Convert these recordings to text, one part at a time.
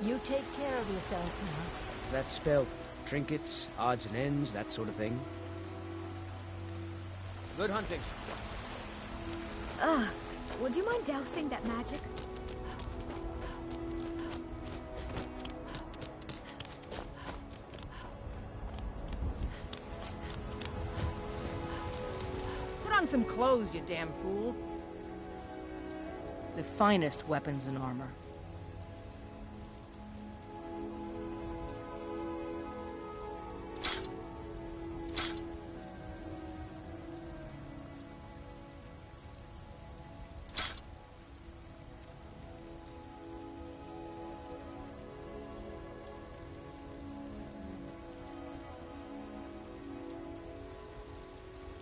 You take care of yourself now. That spell. Trinkets, odds and ends, that sort of thing. Good hunting. Would you mind dousing that magic? Put on some clothes, you damn fool. The finest weapons and armor.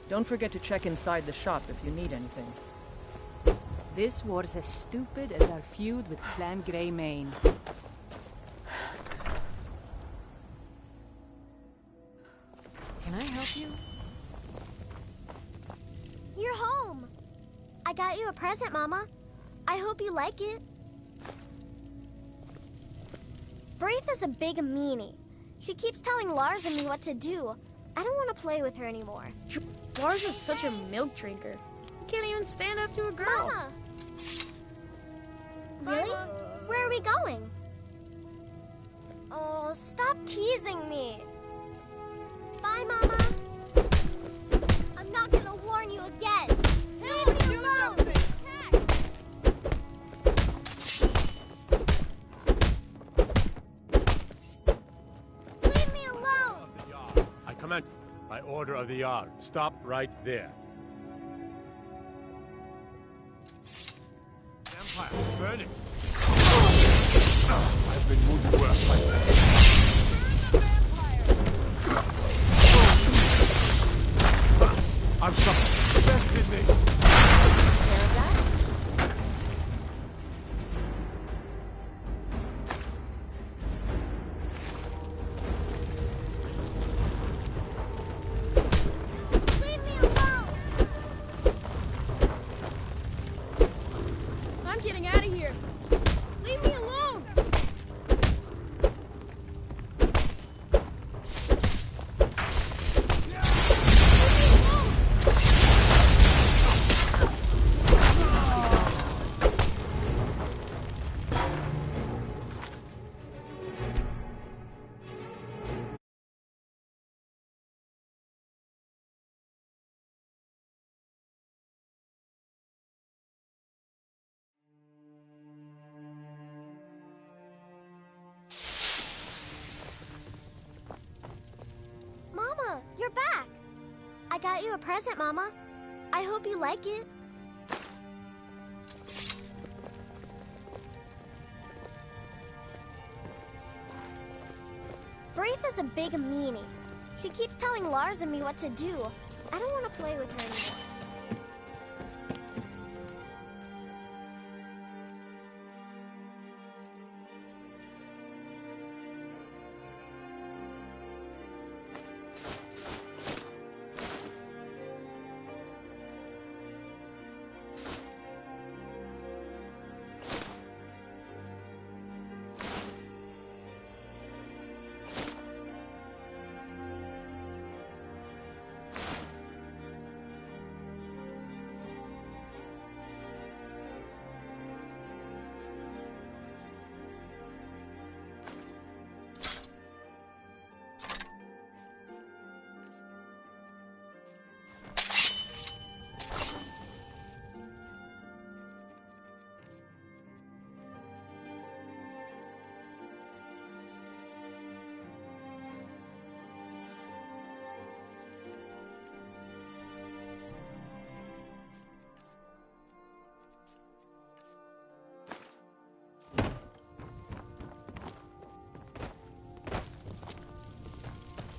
Don't forget to check inside the shop if you need anything. This war's as stupid as our feud with Clan Greymane. Can I help you? You're home! I got you a present, Mama. I hope you like it. Braith is a big meanie. She keeps telling Lars and me what to do. I don't want to play with her anymore. Lars is such a milk drinker. He can't even stand up to a girl. Mama! Really? Where are we going? Oh, stop teasing me. Bye, Mama. I'm not gonna warn you again. Leave me alone! Leave me alone! I command, by order of the Jarl, stop right there. Empire, burning! I've been wounded worse myself. I'm sorry. Rest in me. Leave me alone! I'm getting out of here. Leave me alone. Mama, you're back. I got you a present, Mama. I hope you like it. Braith is a big meanie. She keeps telling Lars and me what to do. I don't want to play with her anymore.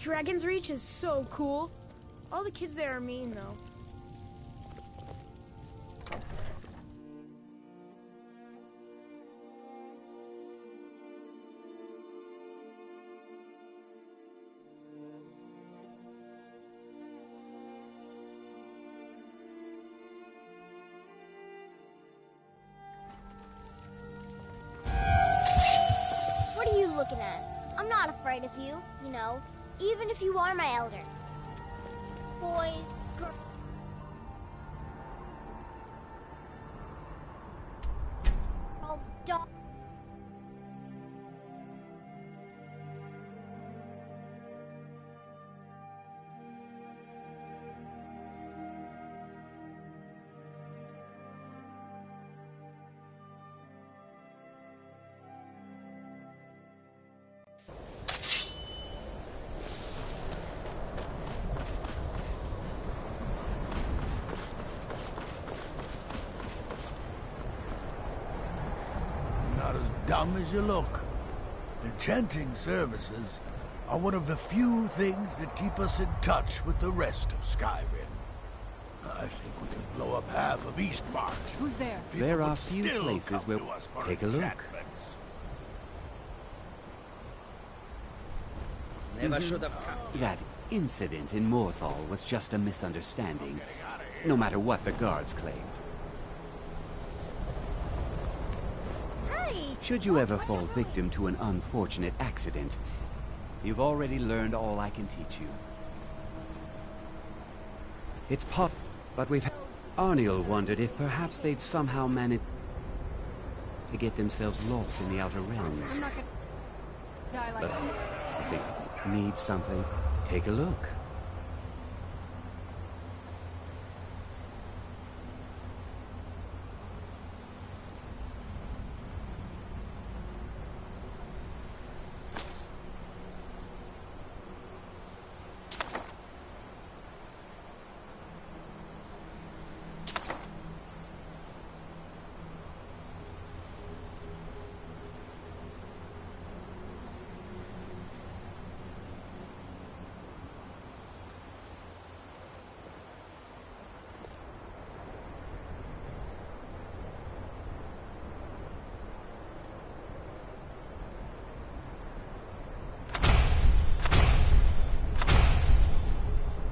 Dragon's Reach is so cool. All the kids there are mean, though. What looking at? I'm not afraid of you, you know, even if you are my elder. Boys, girls, dogs. Not as dumb as you look. Enchanting services are one of the few things that keep us in touch with the rest of Skyrim. I think we can blow up half of Eastmarch. Who's there? People There are would few still places come where- to us for Take a look. enchantments. Never should have come. That incident in Morthal was just a misunderstanding, no matter what the guards claim. Hey! Should you ever fall victim to an unfortunate accident, you've already learned all I can teach you. It's pop, but we've... Arniel wondered if perhaps they'd somehow managed to get themselves lost in the Outer Realms. I'm not gonna die like But that. if they need something, take a look.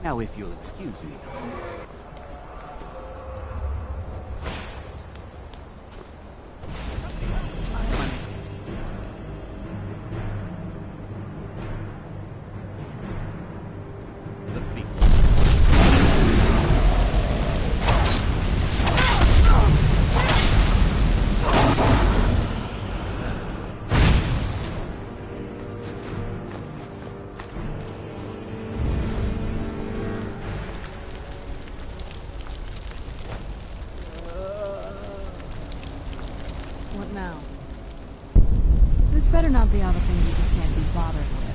Now, if you'll excuse me. The big... What now? This better not be all the things you just can't be bothered with.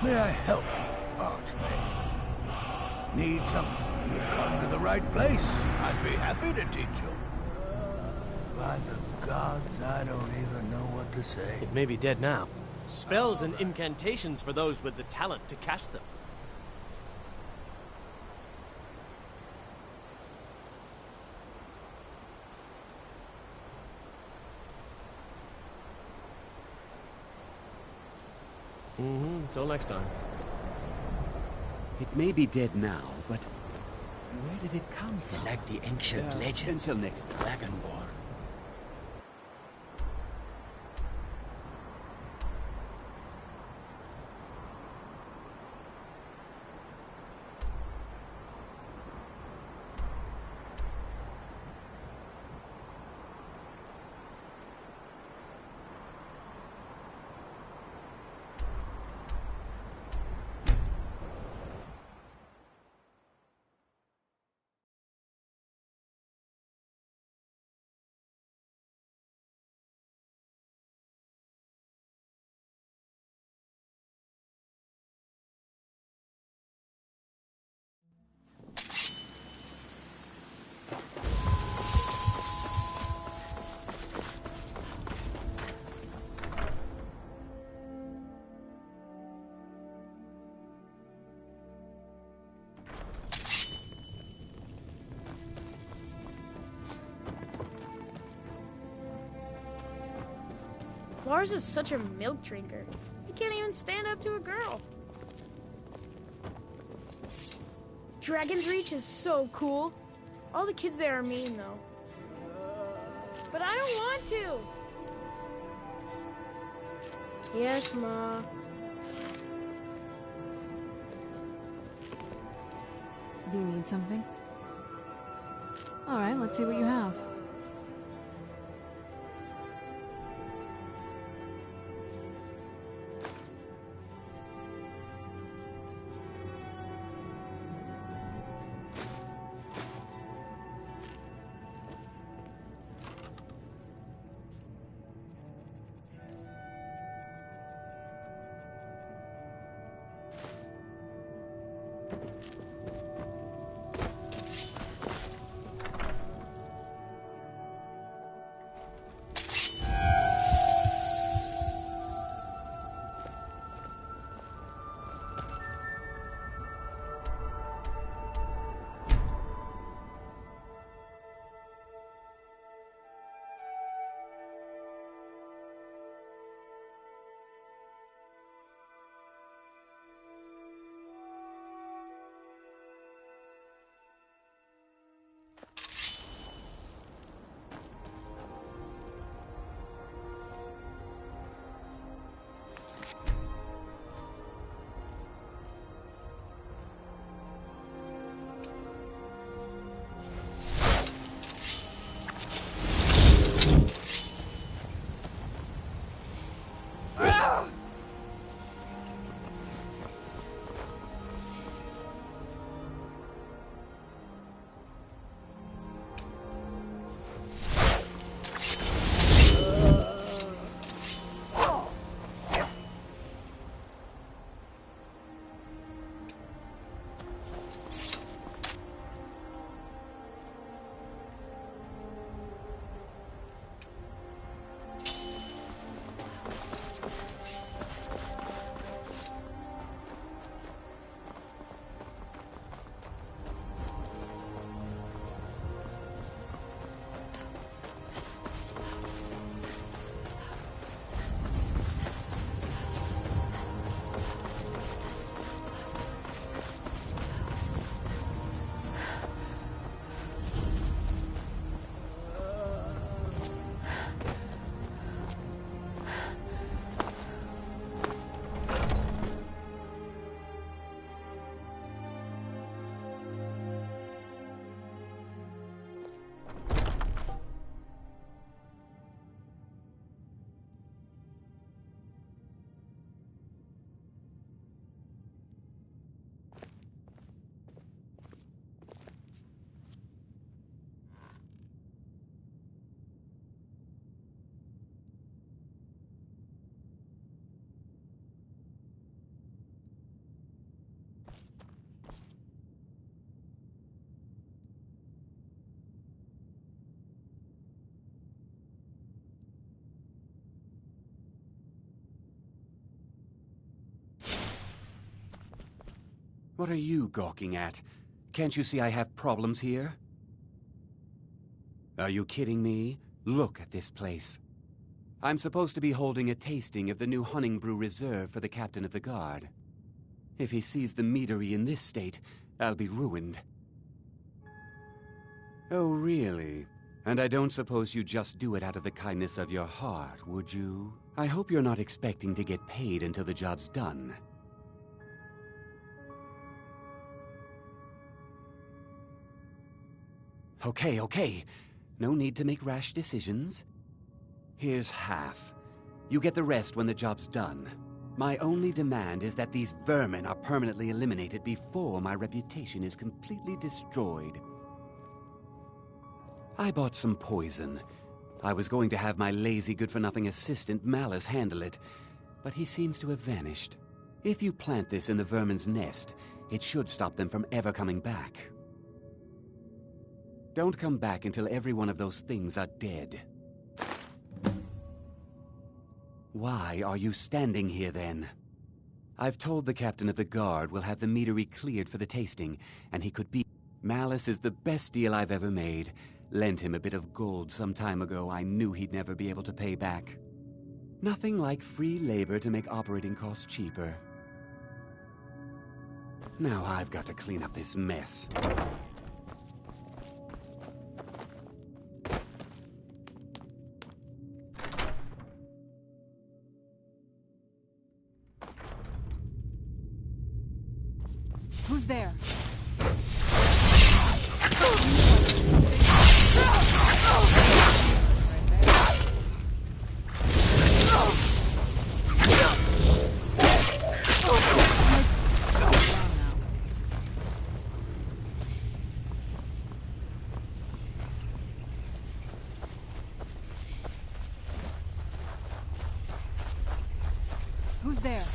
May I help you, Archmage? Need some? You've come to the right place. I'd be happy to teach you. By the gods, I don't even know what to say. It may be dead now. Spells and incantations for those with the talent to cast them. Until next time. It may be dead now, but where did it come from? It's like the ancient legends. Until next time. Dragonborn. Lars is such a milk drinker. He can't even stand up to a girl. Dragon's Reach is so cool. All the kids there are mean, though. But I don't want to. Yes, Ma. Do you need something? All right, let's see what you have. What are you gawking at? Can't you see I have problems here? Are you kidding me? Look at this place. I'm supposed to be holding a tasting of the new Honningbrew Reserve for the Captain of the Guard. If he sees the meadery in this state, I'll be ruined. Oh, really? And I don't suppose you just do it out of the kindness of your heart, would you? I hope you're not expecting to get paid until the job's done. Okay. No need to make rash decisions. Here's half. You get the rest when the job's done. My only demand is that these vermin are permanently eliminated before my reputation is completely destroyed. I bought some poison. I was going to have my lazy, good-for-nothing assistant Malice handle it, but he seems to have vanished. If you plant this in the vermin's nest, it should stop them from ever coming back. Don't come back until every one of those things are dead. Why are you standing here, then? I've told the Captain of the Guard we'll have the meadery cleared for the tasting, and he could be... Malice is the best deal I've ever made. Lent him a bit of gold some time ago I knew he'd never be able to pay back. Nothing like free labor to make operating costs cheaper. Now I've got to clean up this mess. Who's there? Who's there?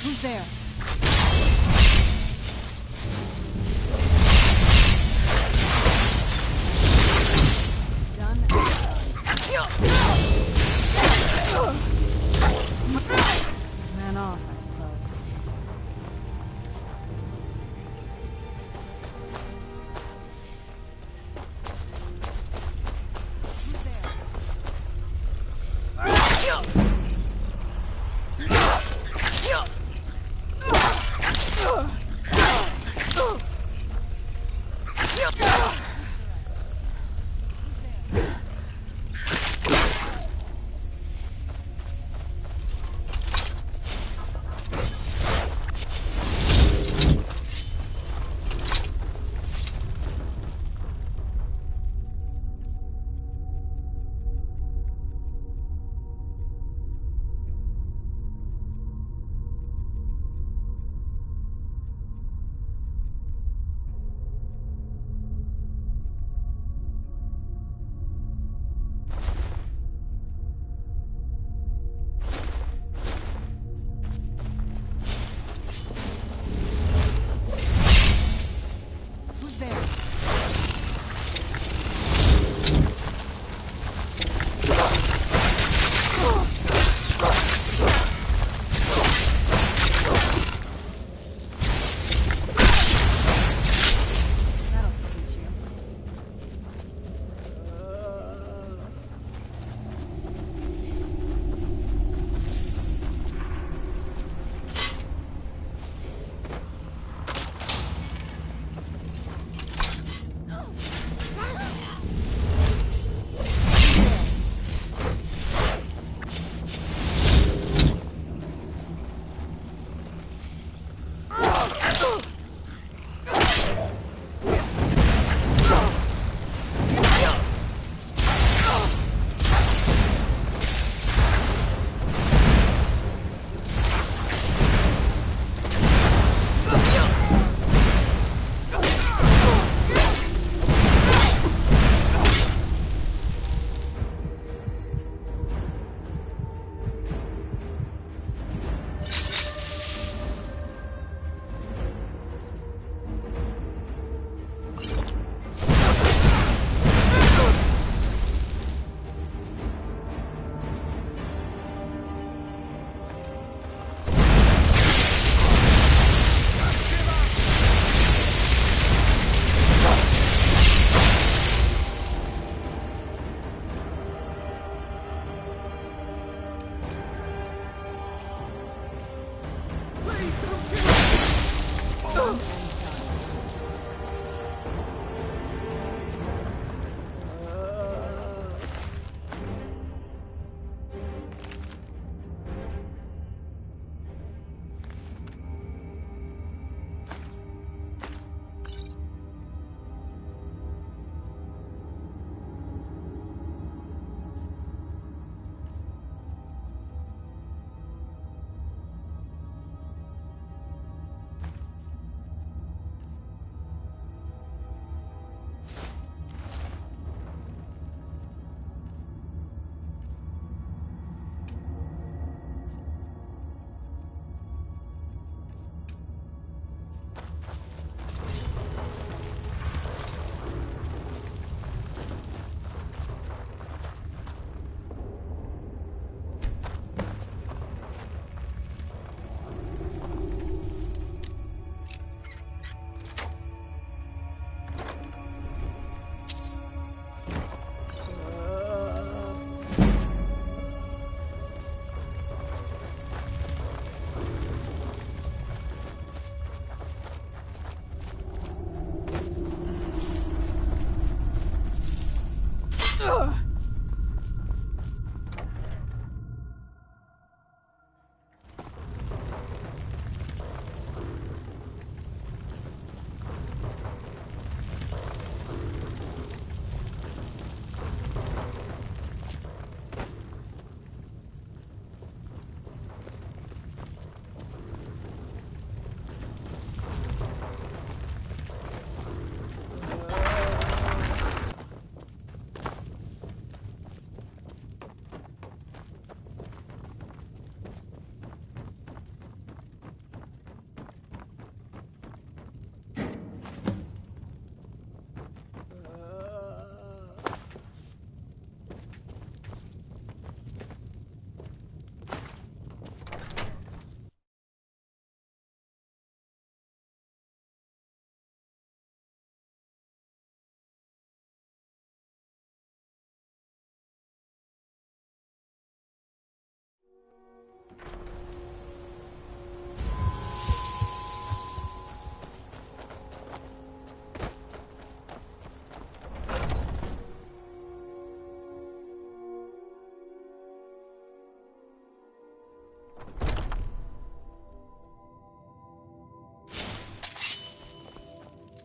Who's there? Done and done. Man off, I suppose. Who's there?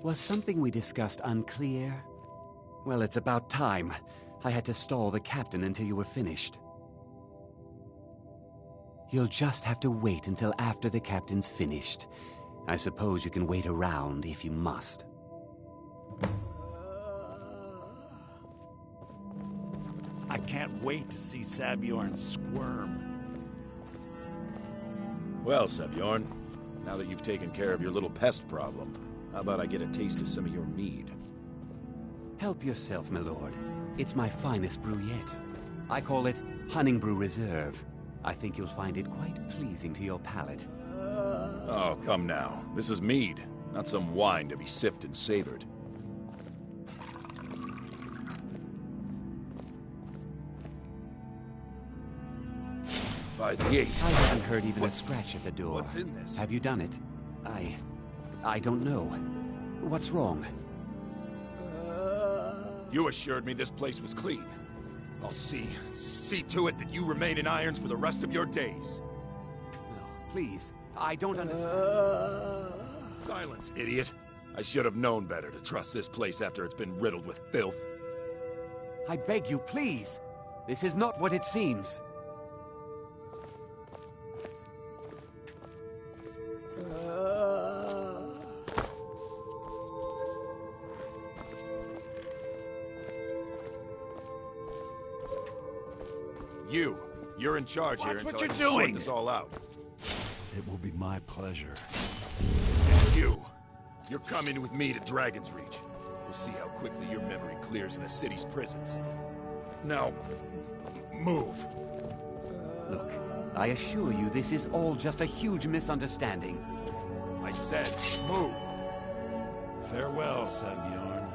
Was something we discussed unclear? Well, it's about time. I had to stall the captain until you were finished. You'll just have to wait until after the captain's finished. I suppose you can wait around if you must. I can't wait to see Sabjorn squirm. Well, Sabjorn, now that you've taken care of your little pest problem, how about I get a taste of some of your mead? Help yourself, my lord. It's my finest brew yet. I call it Honningbrew Reserve. I think you'll find it quite pleasing to your palate. Oh, come now. This is mead, not some wine to be sipped and savored. By the eighth. I haven't heard even a scratch at the door. What's in this? Have you done it? I don't know. What's wrong? You assured me this place was clean. I'll see to it that you remain in irons for the rest of your days. No, please. I don't understand. Silence, idiot. I should have known better to trust this place after it's been riddled with filth. I beg you, please. This is not what it seems. You're in charge here until I can sort this all out. It will be my pleasure. And you're coming with me to Dragon's Reach. We'll see how quickly your memory clears in the city's prisons. Now, move. Look, I assure you this is all just a huge misunderstanding. I said, move. Farewell, Sabjorn.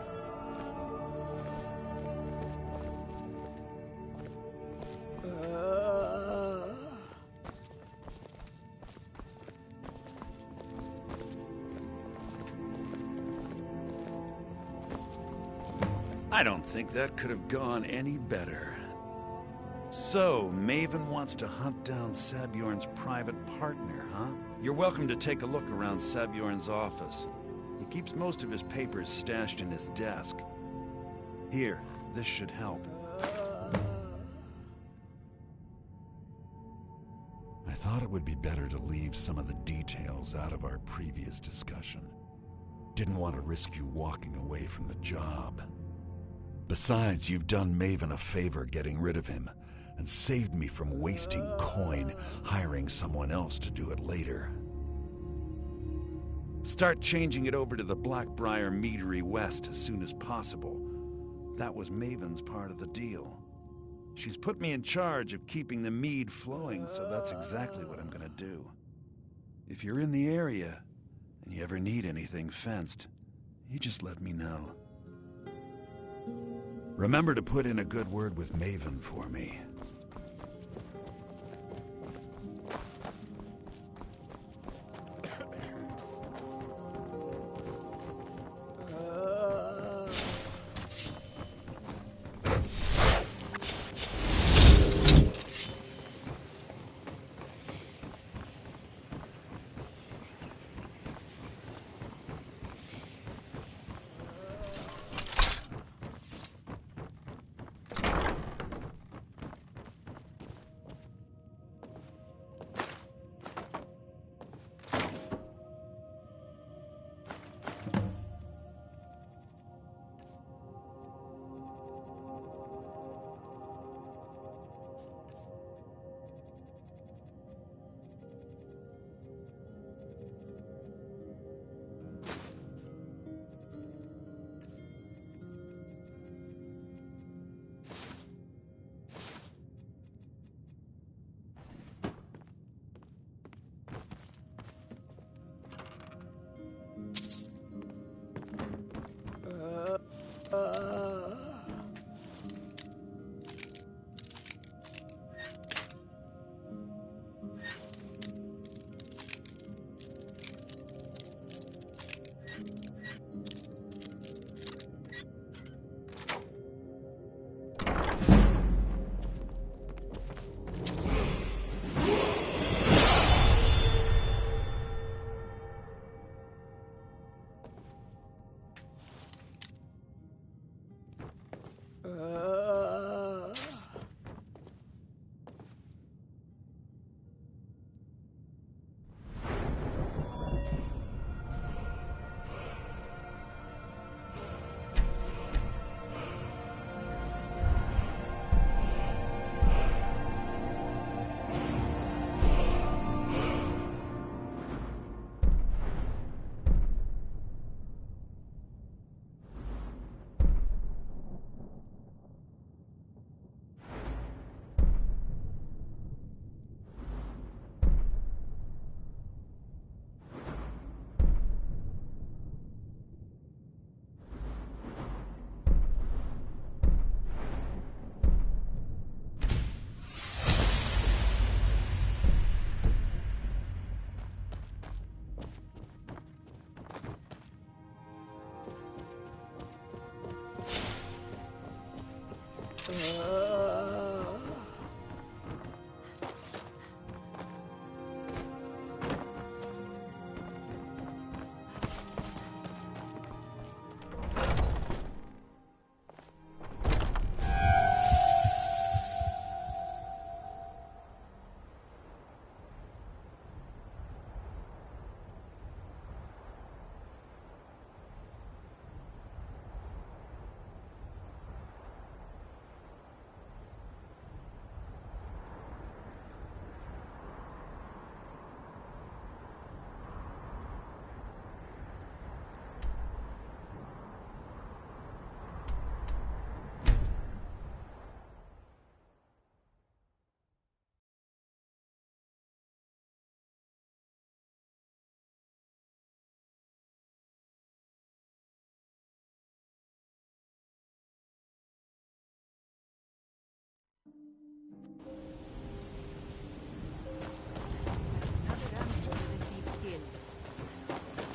I don't think that could have gone any better. So, Maven wants to hunt down Sabjorn's private partner, huh? You're welcome to take a look around Sabjorn's office. He keeps most of his papers stashed in his desk. Here, this should help. I thought it would be better to leave some of the details out of our previous discussion. Didn't want to risk you walking away from the job. Besides, you've done Maven a favor getting rid of him, and saved me from wasting coin hiring someone else to do it later. Start changing it over to the Blackbriar Meadery West as soon as possible. That was Maven's part of the deal. She's put me in charge of keeping the mead flowing, so that's exactly what I'm gonna do. If you're in the area, and you ever need anything fenced, you just let me know. Remember to put in a good word with Maven for me.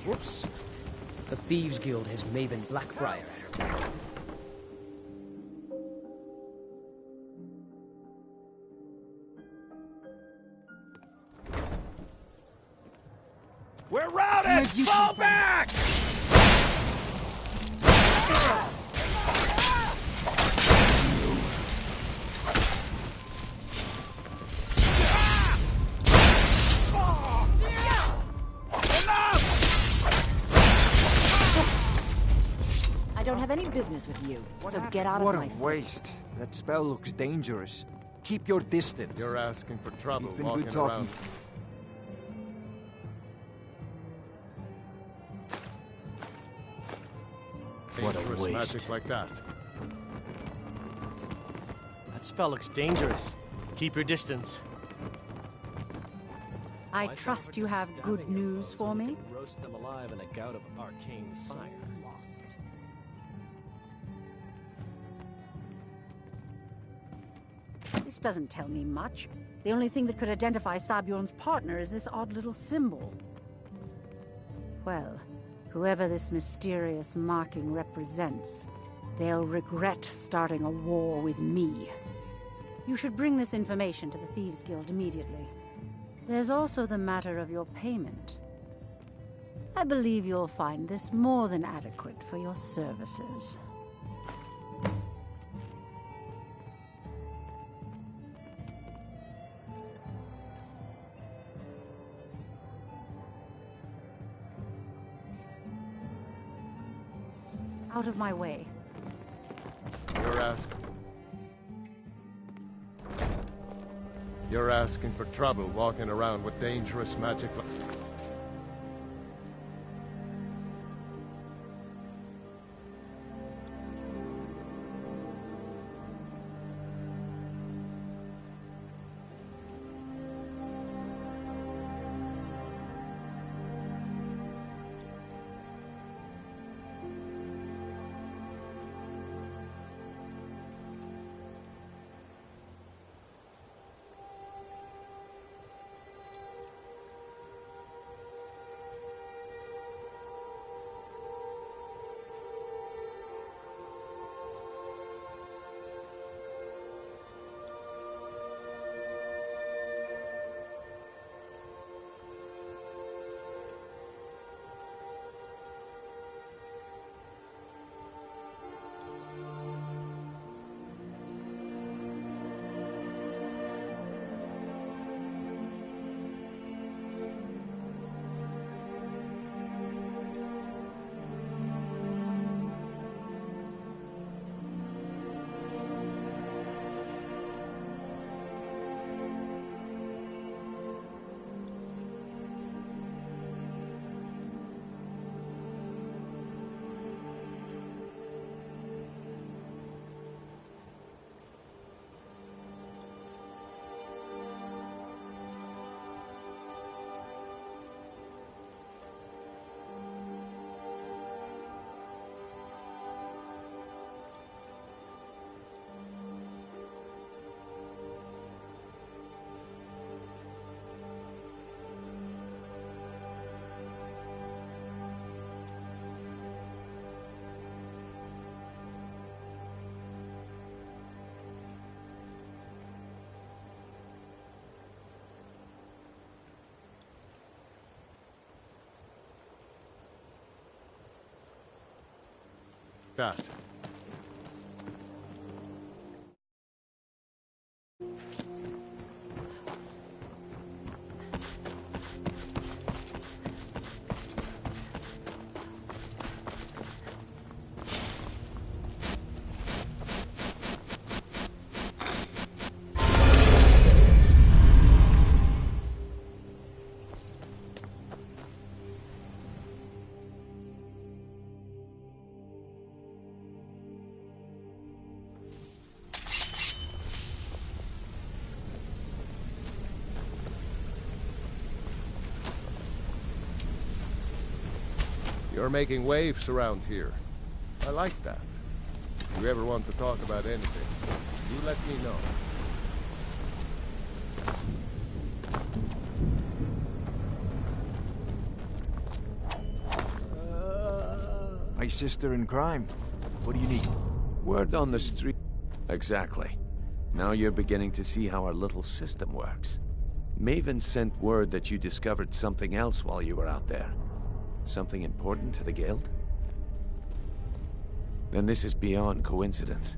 Whoops. The Thieves Guild has Maven Blackbriar at her back. don't have any business with you, so get out of What my a face. waste. That spell looks dangerous. Keep your distance. You're asking for trouble It's been walking good talking. around. What a Dangerous waste. magic like that. That spell looks dangerous. Keep your distance. I trust you have good news for me. Roast them alive in a gout of arcane fire. This doesn't tell me much. The only thing that could identify Sabjorn's partner is this odd little symbol. Well, whoever this mysterious marking represents, they'll regret starting a war with me. You should bring this information to the Thieves' Guild immediately. There's also the matter of your payment. I believe you'll find this more than adequate for your services. Out of my way. You're asking for trouble walking around with dangerous magic. That. You're making waves around here. I like that. If you ever want to talk about anything, you let me know. My sister in crime. What do you need? Word on the street. Exactly. Now you're beginning to see how our little system works. Maven sent word that you discovered something else while you were out there. Something important to the Guild? Then this is beyond coincidence.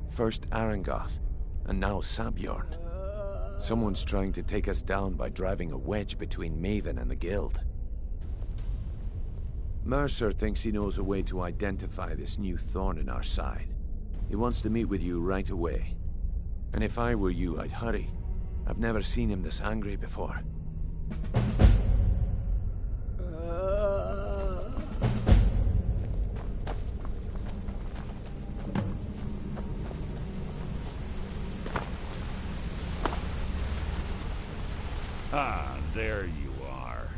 First Arangoth, and now Sabjorn. Someone's trying to take us down by driving a wedge between Maven and the Guild. Mercer thinks he knows a way to identify this new thorn in our side. He wants to meet with you right away. And if I were you, I'd hurry. I've never seen him this angry before. Ah, there you are.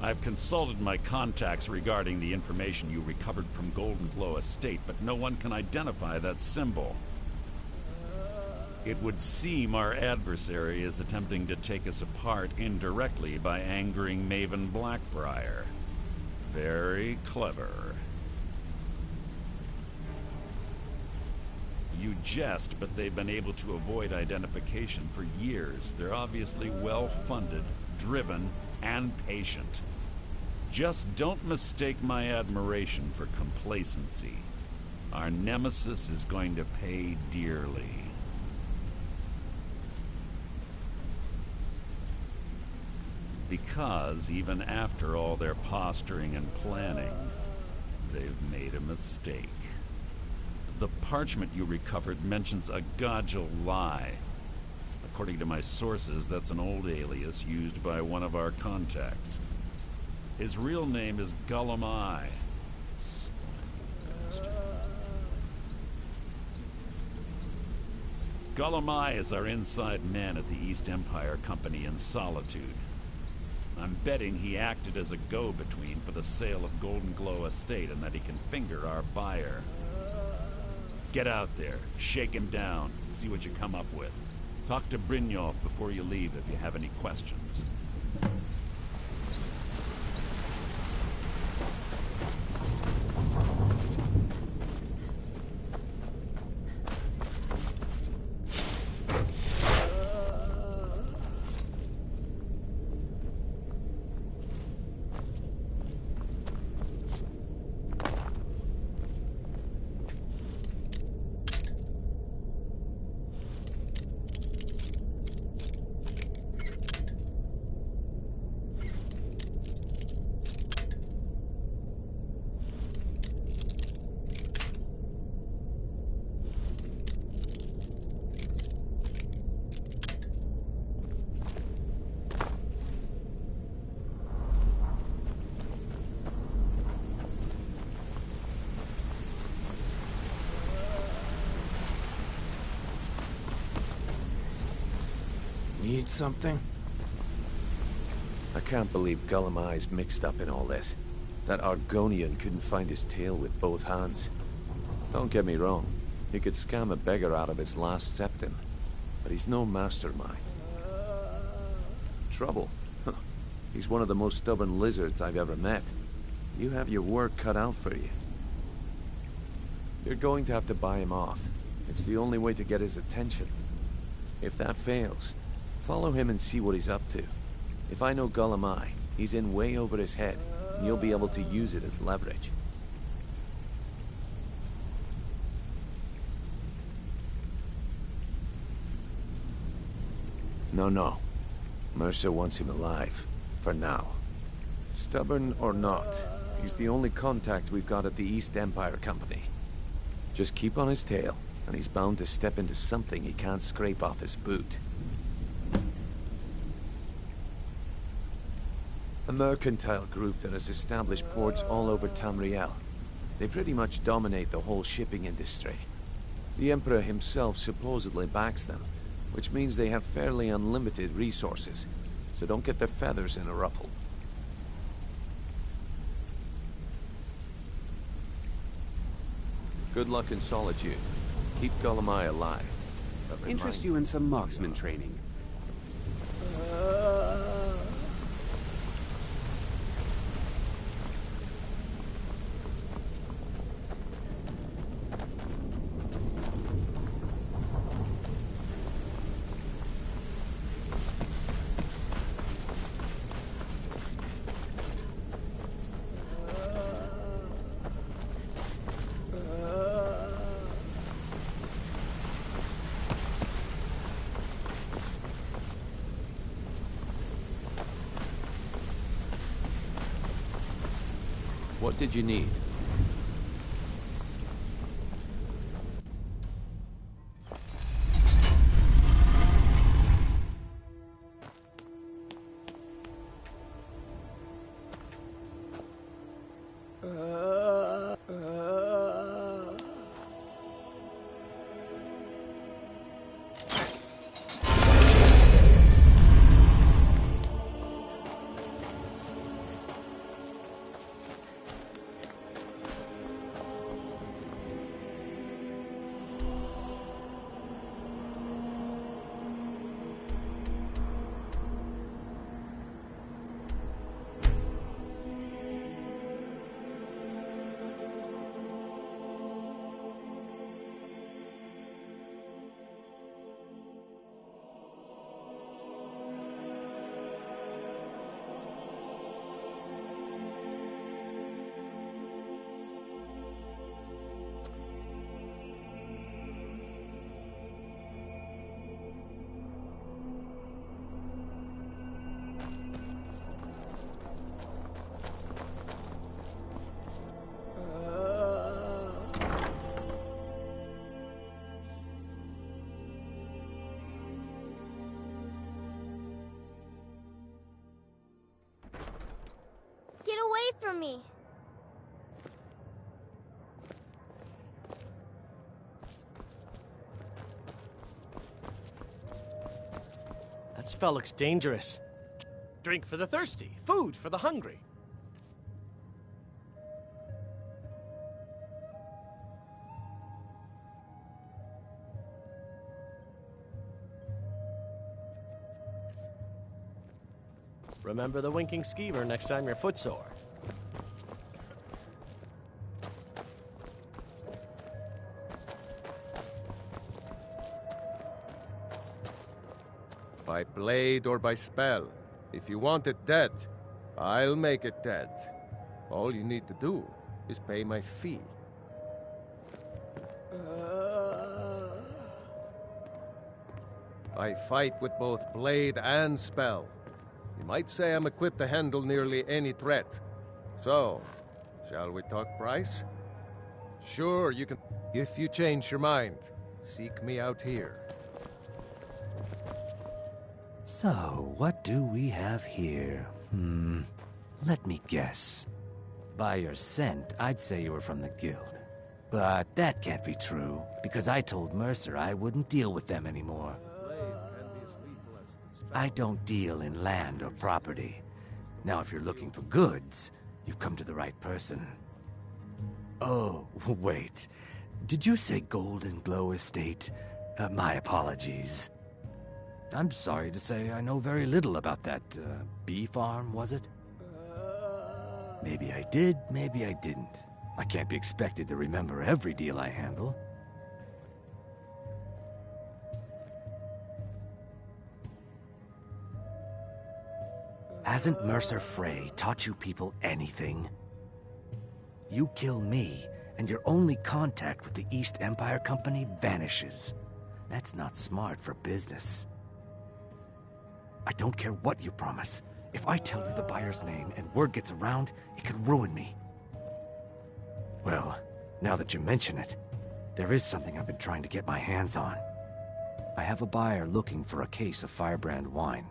I've consulted my contacts regarding the information you recovered from Golden Glow Estate, but no one can identify that symbol. It would seem our adversary is attempting to take us apart indirectly by angering Maven Blackbriar. Very clever. You jest, but they've been able to avoid identification for years. They're obviously well-funded, driven, and patient. Just don't mistake my admiration for complacency. Our nemesis is going to pay dearly. Because even after all their posturing and planning, they've made a mistake. The parchment you recovered mentions a Godjal lie. According to my sources, that's an old alias used by one of our contacts. His real name is Gullum Eye. Gullum Eye is our inside man at the East Empire Company in Solitude. I'm betting he acted as a go-between for the sale of Golden Glow Estate and that he can finger our buyer. Get out there, shake him down, and see what you come up with. Talk to Brynjolf before you leave if you have any questions. Need something? I can't believe Gullum Eye's mixed up in all this. That Argonian couldn't find his tail with both hands. Don't get me wrong, he could scam a beggar out of his last septim, but he's no mastermind. Trouble? He's one of the most stubborn lizards I've ever met. You have your work cut out for you. You're going to have to buy him off. It's the only way to get his attention. If that fails, follow him and see what he's up to. If I know Gullum Eye, he's in way over his head, and you'll be able to use it as leverage. No. Mercer wants him alive. For now. Stubborn or not, he's the only contact we've got at the East Empire Company. Just keep on his tail, and he's bound to step into something he can't scrape off his boot. A mercantile group that has established ports all over Tamriel. They pretty much dominate the whole shipping industry. The Emperor himself supposedly backs them, which means they have fairly unlimited resources, so don't get their feathers in a ruffle. Good luck in Solitude. Keep Gullum Eye alive. Interest you in some marksman training? What did you need? Get away from me! That spell looks dangerous. Drink for the thirsty, food for the hungry. Remember the winking skeever next time you're footsore. By blade or by spell. If you want it dead, I'll make it dead. All you need to do is pay my fee. I fight with both blade and spell. You might say I'm equipped to handle nearly any threat. So, shall we talk price? Sure, you can. If you change your mind, seek me out here. So, what do we have here? Let me guess. By your scent, I'd say you were from the guild. But that can't be true, because I told Mercer I wouldn't deal with them anymore. I don't deal in land or property. Now, if you're looking for goods, you've come to the right person. Oh, wait. Did you say Golden Glow Estate? My apologies. I'm sorry to say I know very little about that, bee farm, was it? Maybe I did, maybe I didn't. I can't be expected to remember every deal I handle. Hasn't Mercer Frey taught you people anything? You kill me, and your only contact with the East Empire Company vanishes. That's not smart for business. I don't care what you promise. If I tell you the buyer's name and word gets around, it could ruin me. Well, now that you mention it, there is something I've been trying to get my hands on. I have a buyer looking for a case of Firebrand wine.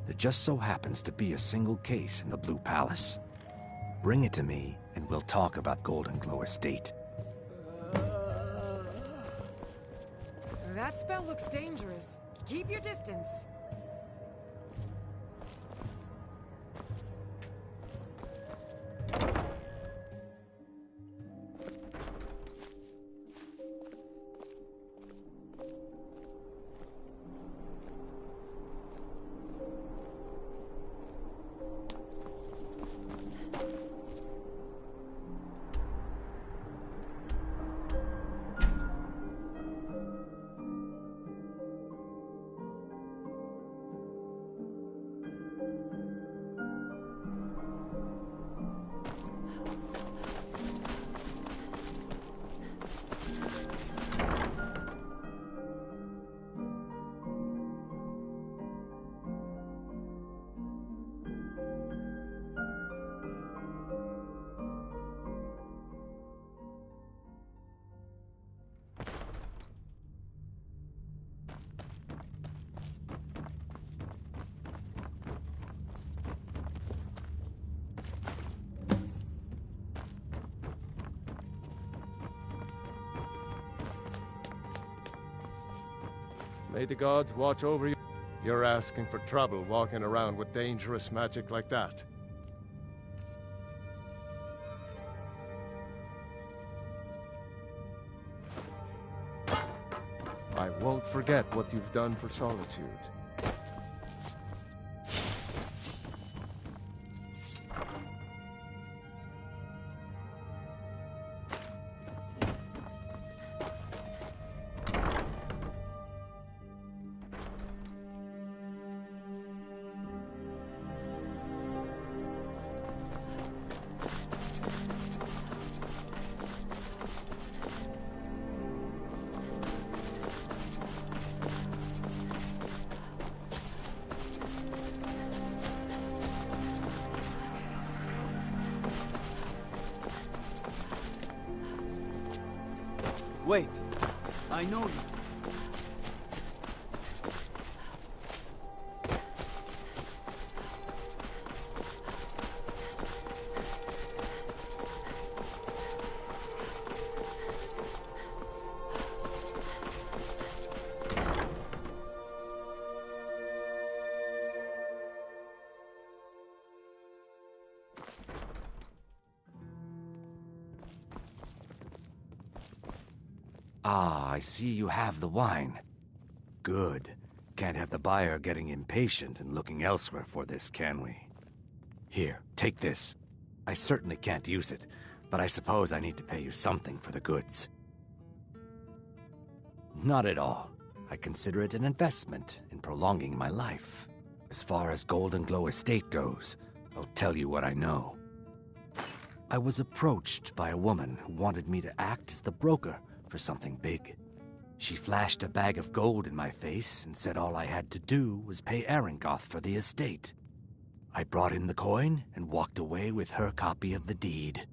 There just so happens to be a single case in the Blue Palace. Bring it to me, and we'll talk about Golden Glow Estate. That spell looks dangerous. Keep your distance. May the gods watch over you. You're asking for trouble walking around with dangerous magic like that. I won't forget what you've done for Solitude. Wait, I know you. Ah, I see you have the wine. Good. Can't have the buyer getting impatient and looking elsewhere for this, can we? Here, take this. I certainly can't use it, but I suppose I need to pay you something for the goods. Not at all. I consider it an investment in prolonging my life. As far as Golden Glow Estate goes, I'll tell you what I know. I was approached by a woman who wanted me to act as the broker for something big. She flashed a bag of gold in my face and said all I had to do was pay Arangoth for the estate. I brought in the coin and walked away with her copy of the deed.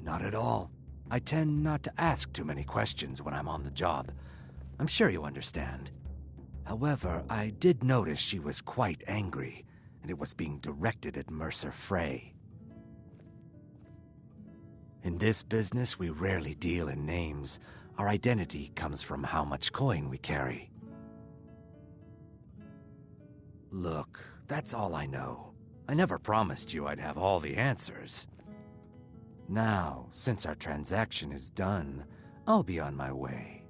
Not at all. I tend not to ask too many questions when I'm on the job. I'm sure you understand. However, I did notice she was quite angry, and it was being directed at Mercer Frey. In this business, we rarely deal in names. Our identity comes from how much coin we carry. Look, that's all I know. I never promised you I'd have all the answers. Now, since our transaction is done, I'll be on my way.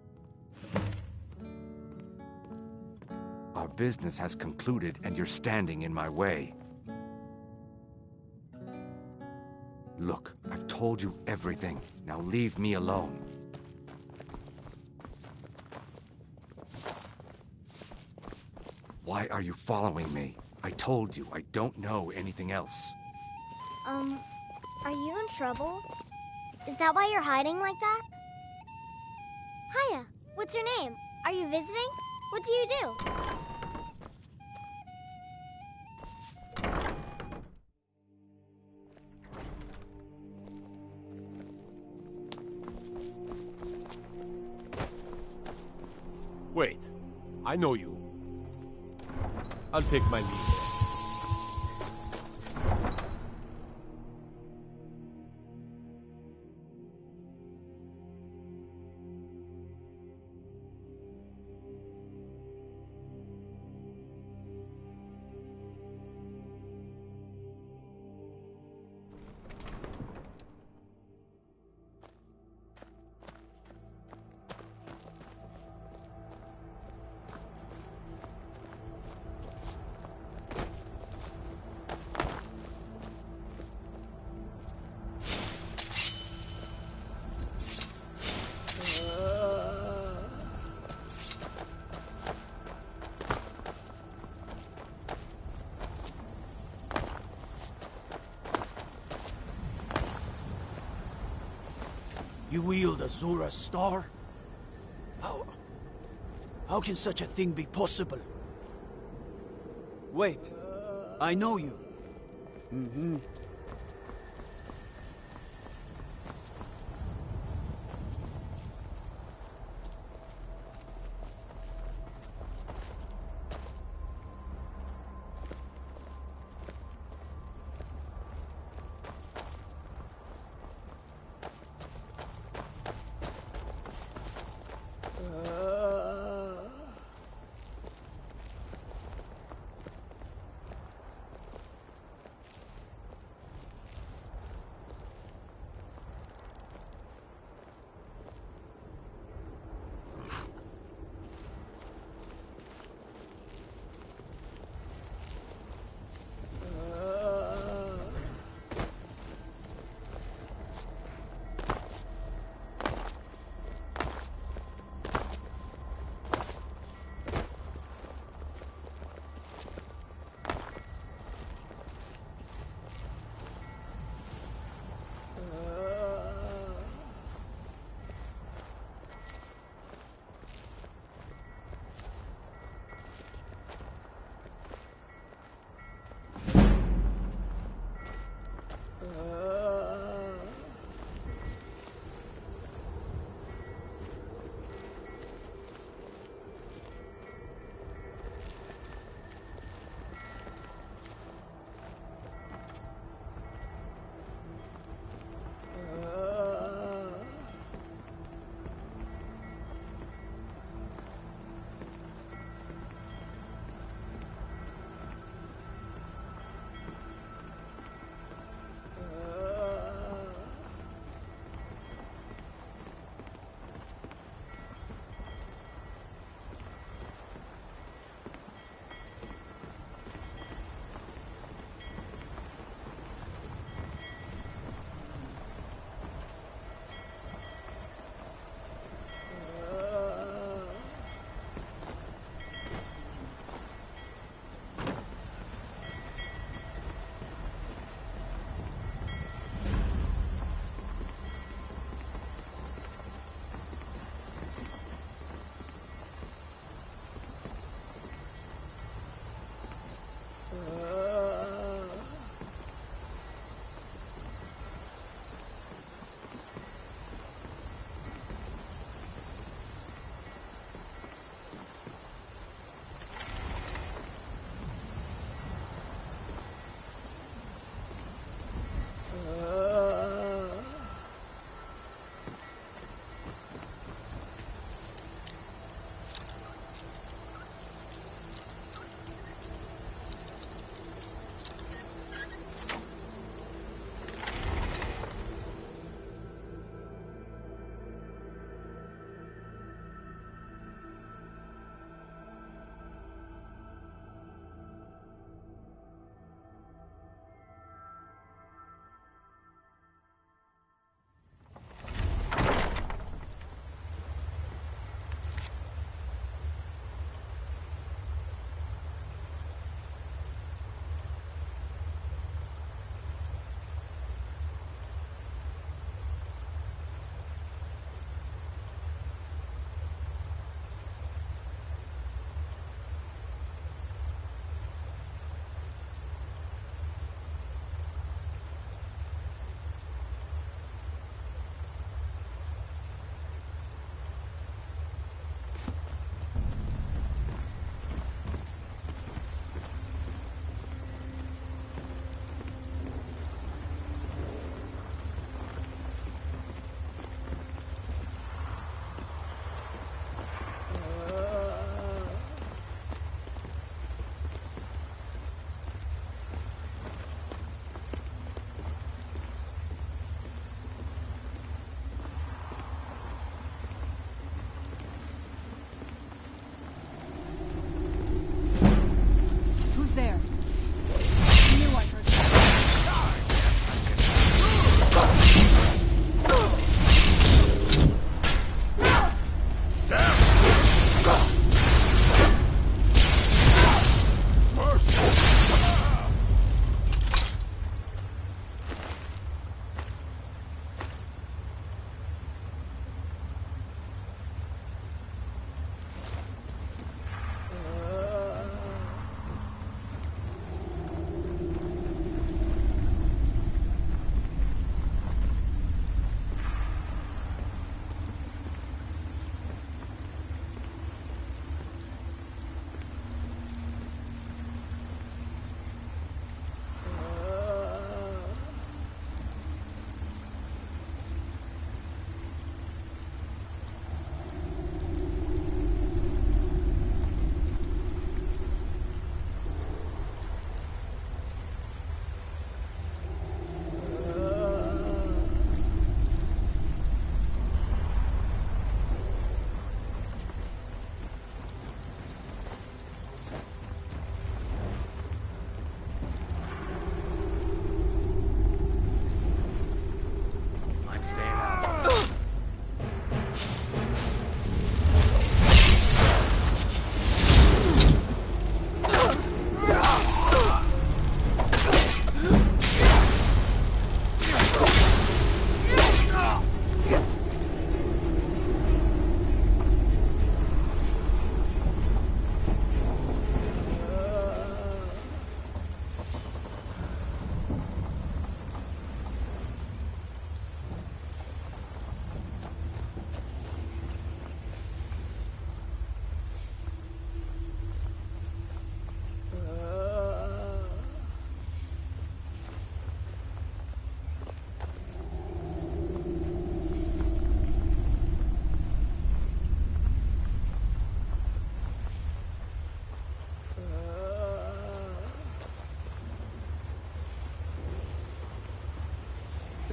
Our business has concluded and you're standing in my way. Look, I've told you everything. Now leave me alone. Why are you following me? I told you I don't know anything else. Are you in trouble? Is that why you're hiding like that? Hiya, what's your name? Are you visiting? What do you do? Wait, I know you. I'll take my leave. You wield Azura's star? How can such a thing be possible? Wait, I know you.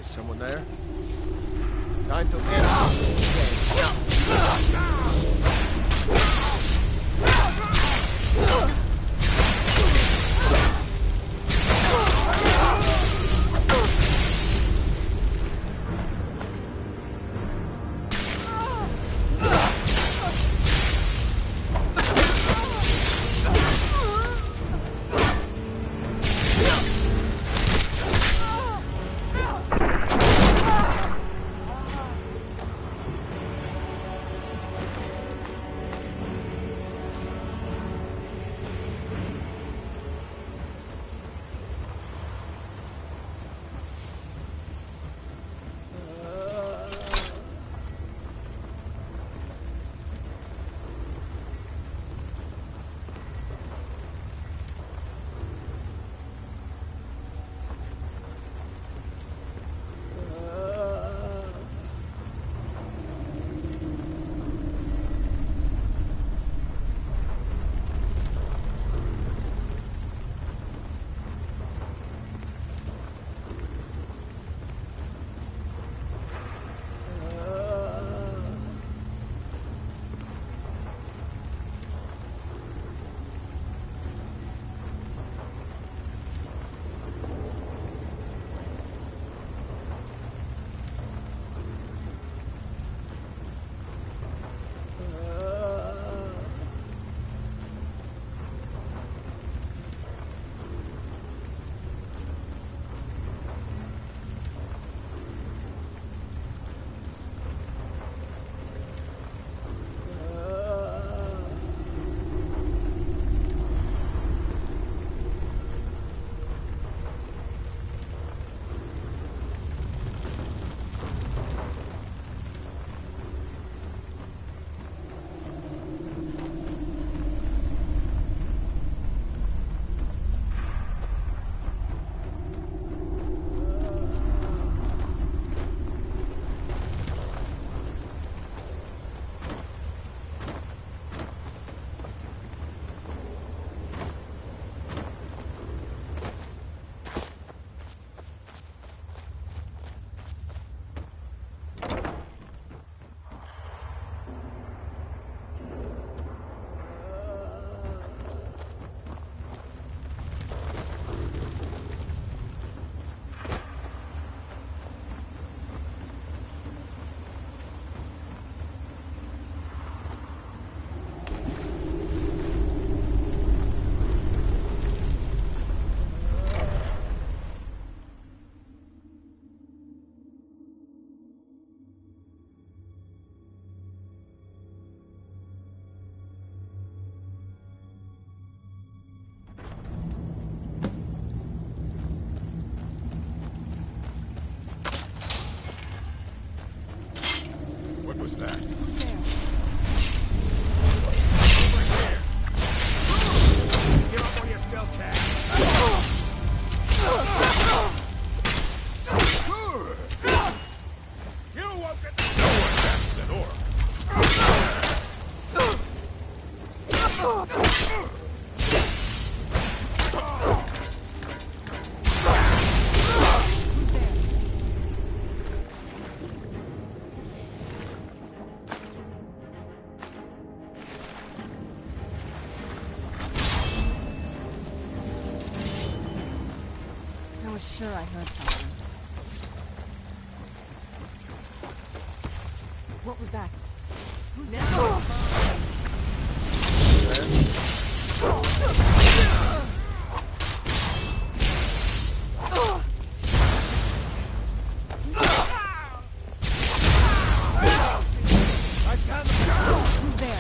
Is someone there? Time to end. was that? Who's there? Over here! Give up on your stealth cat! You won't get no one faster than Aura. I was sure I heard something. What was that? Who's there? Who's there?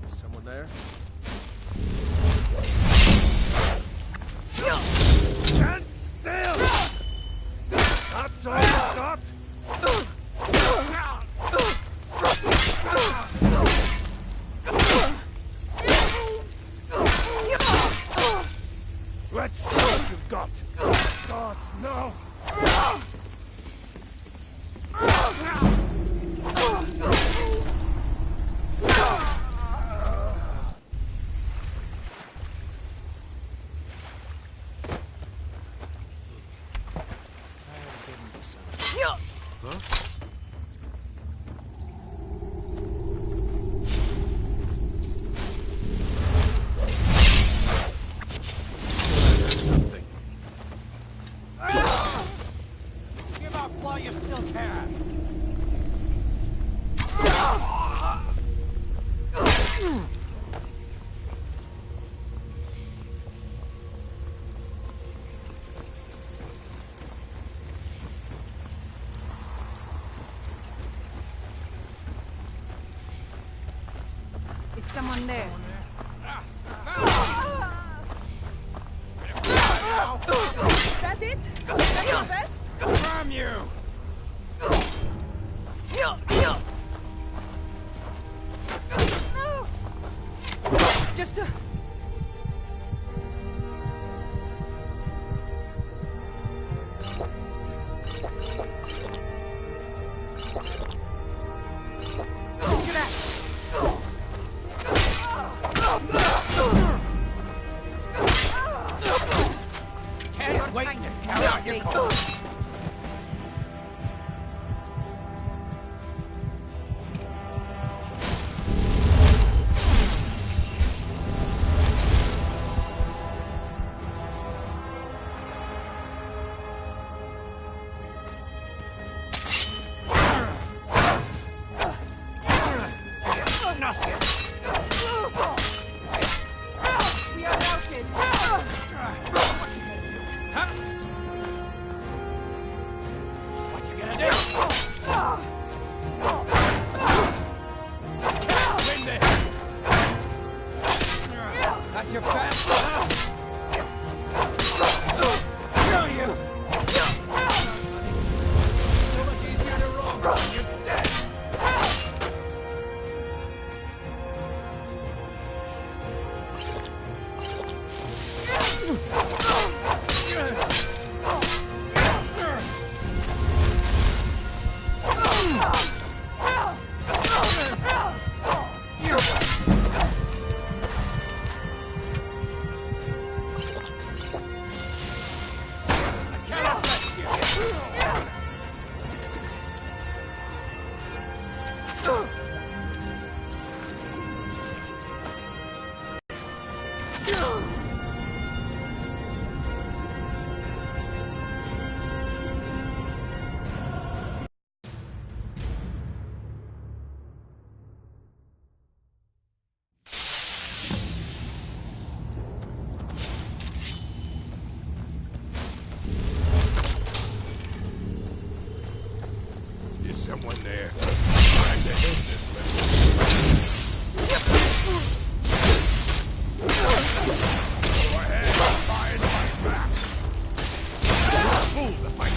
Someone there? Stand still! That's all you got? someone there. That it? That's your best? From you! Just Can't wait to count out your cost. we are routed. What you gonna do? Win this! Got your fast enough? Kill you! So much easier to roll when you're dead! Is someone there? Trying to hit this Go ahead, find my back. Fool the fight.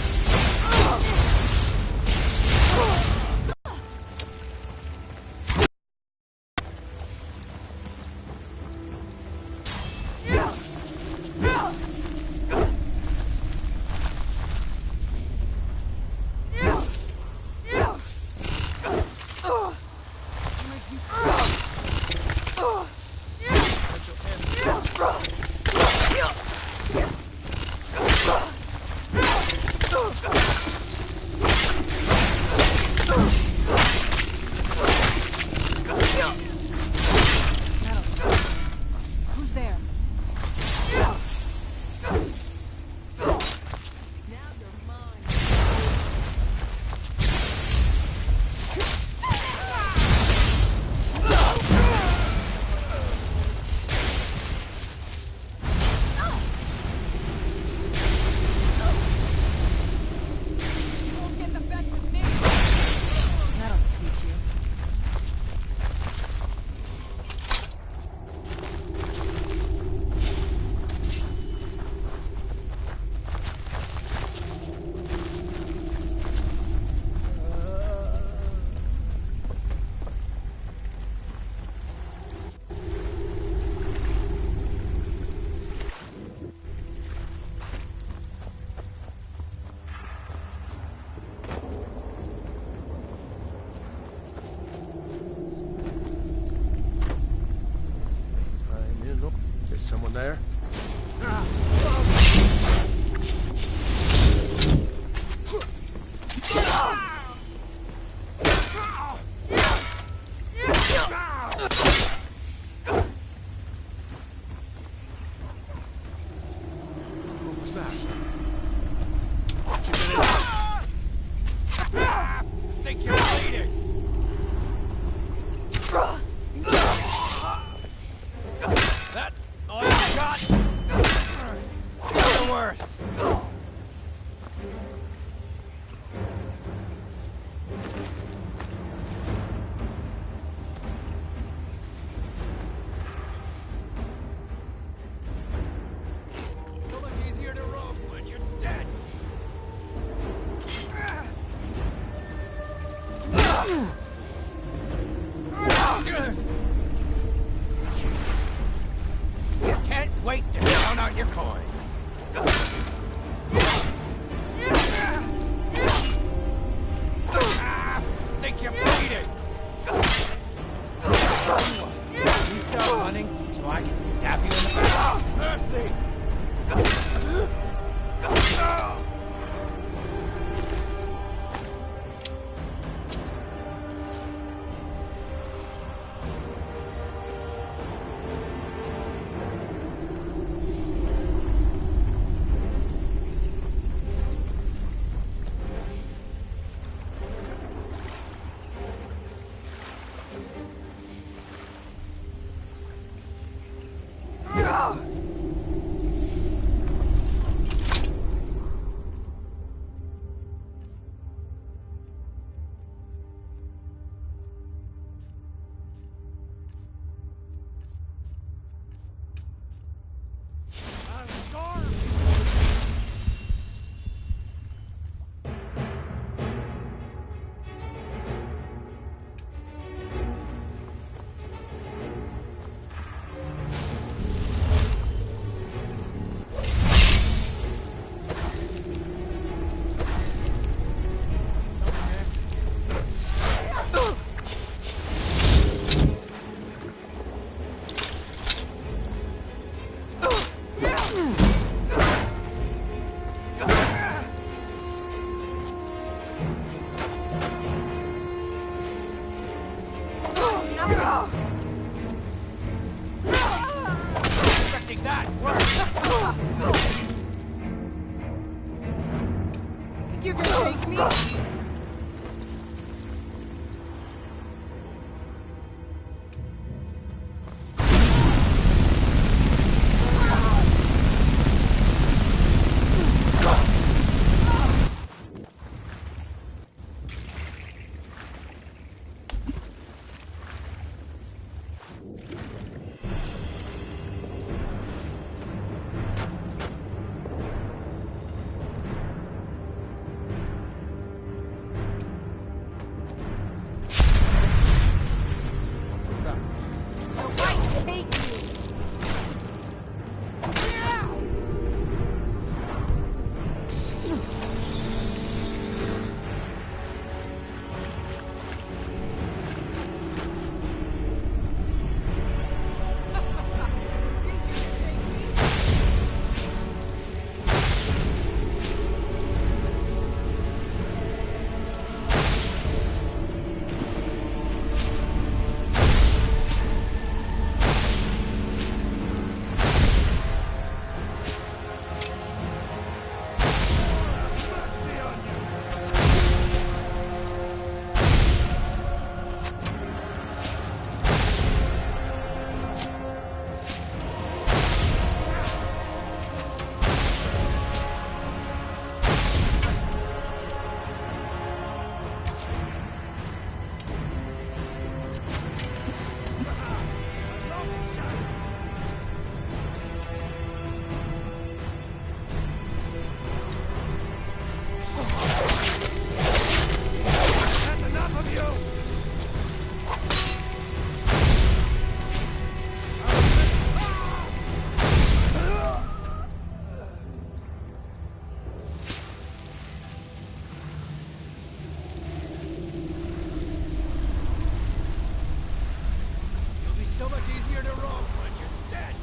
Who's there? That'll teach you. Is someone there? What was that? What you gonna do? Think you're bleeding? That all you got? You can't wait to count out your coin. Think you're bleeding. You start running so I can stab you in the back. Mercy! You're gonna take me? So much easier to roll when you're dead.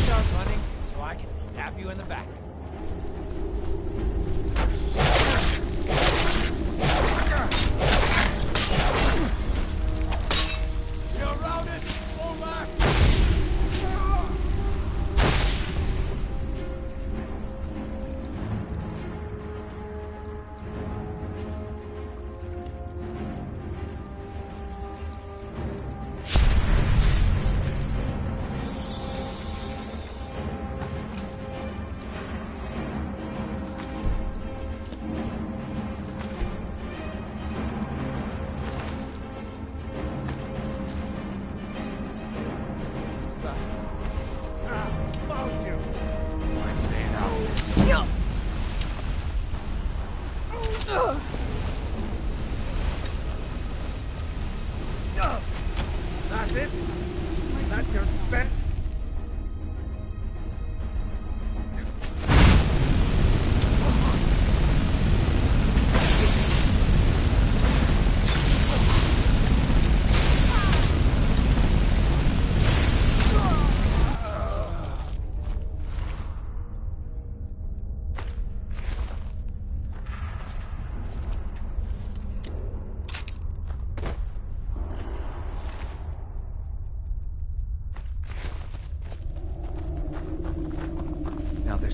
Start running so I can stab you in the back. Surrounded! Fall back!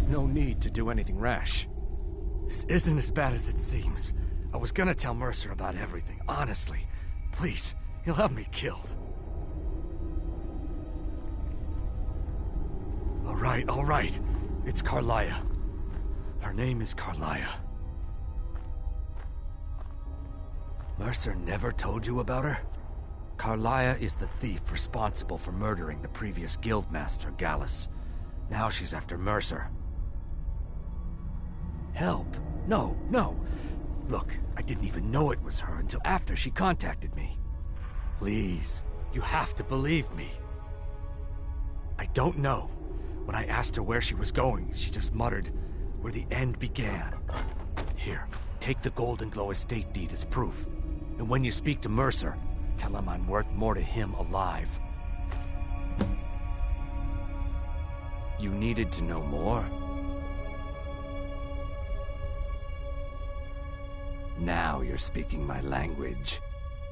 There's no need to do anything rash. This isn't as bad as it seems. I was gonna tell Mercer about everything, honestly. Please, he'll have me killed. All right. It's Carlia. Her name is Carlia. Mercer never told you about her? Carlia is the thief responsible for murdering the previous guildmaster, Gallus. Now she's after Mercer. Help? No. Look, I didn't even know it was her until after she contacted me. Please, you have to believe me. I don't know. When I asked her where she was going, she just muttered, "Where the end began." Here, take the Golden Glow estate deed as proof. And when you speak to Mercer, tell him I'm worth more to him alive. You needed to know more? Now you're speaking my language.